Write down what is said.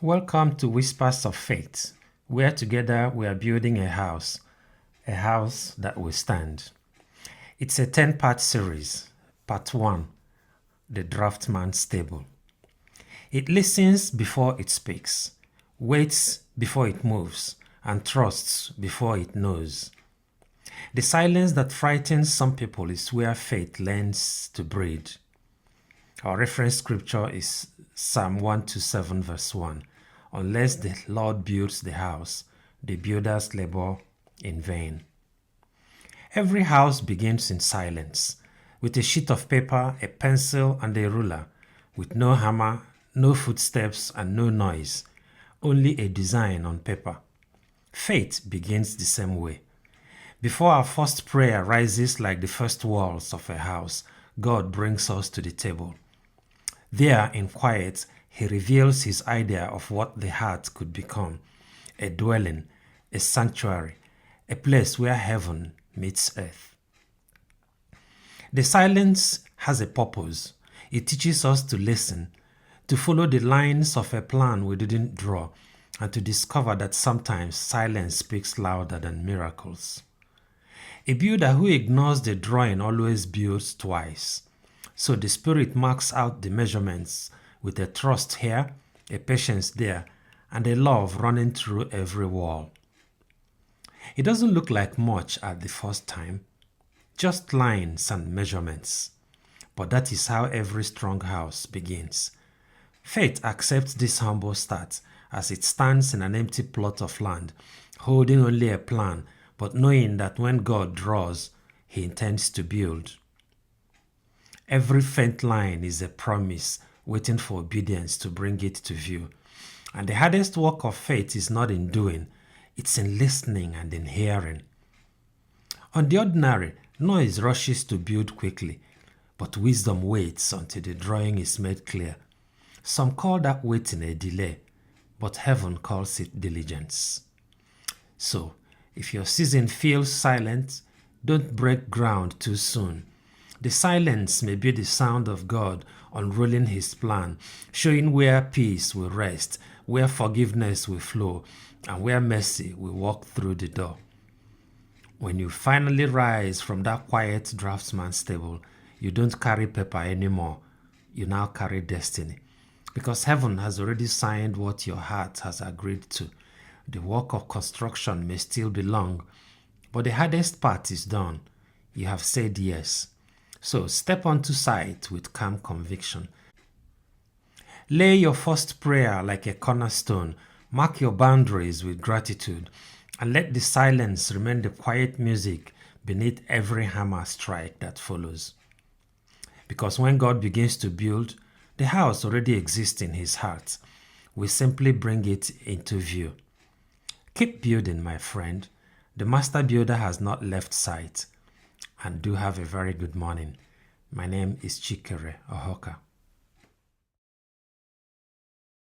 Welcome to Whispers of Faith, where together we are building a house that will stand. It's a 10-part series. Part 1, The Draftman's Table. It listens before it speaks, waits before it moves, and trusts before it knows. The silence that frightens some people is where faith learns to breathe. Our reference scripture is Psalm 127 verse 1. Unless the Lord builds the house, the builders labor in vain. Every house begins in silence, with a sheet of paper, a pencil, and a ruler, with no hammer, no footsteps, and no noise, only a design on paper. Faith begins the same way. Before our first prayer rises like the first walls of a house, God brings us to the table. There, in quiet, He reveals His idea of what the heart could become: a dwelling, a sanctuary, a place where heaven meets earth. The silence has a purpose. It teaches us to listen, to follow the lines of a plan we didn't draw, and to discover that sometimes silence speaks louder than miracles. A builder who ignores the drawing always builds twice. So the Spirit marks out the measurements with a trust here, a patience there, and a love running through every wall. It doesn't look like much at the first time, just lines and measurements. But that is how every strong house begins. Faith accepts this humble start as it stands in an empty plot of land, holding only a plan, but knowing that when God draws, He intends to build. Every faint line is a promise waiting for obedience to bring it to view. And the hardest work of faith is not in doing, it's in listening and in hearing. On the ordinary, noise rushes to build quickly, but wisdom waits until the drawing is made clear. Some call that waiting a delay, but heaven calls it diligence. So, if your season feels silent, don't break ground too soon. The silence may be the sound of God unrolling His plan, showing where peace will rest, where forgiveness will flow, and where mercy will walk through the door. When you finally rise from that quiet draftsman's table, you don't carry paper anymore. You now carry destiny. Because heaven has already signed what your heart has agreed to. The work of construction may still be long, but the hardest part is done. You have said yes. So step onto site with calm conviction. Lay your first prayer like a cornerstone. Mark your boundaries with gratitude. And let the silence remain the quiet music beneath every hammer strike that follows. Because when God begins to build, the house already exists in His heart. We simply bring it into view. Keep building, my friend. The master builder has not left sight. And do have a very good morning. My name is Chikere Ohoka.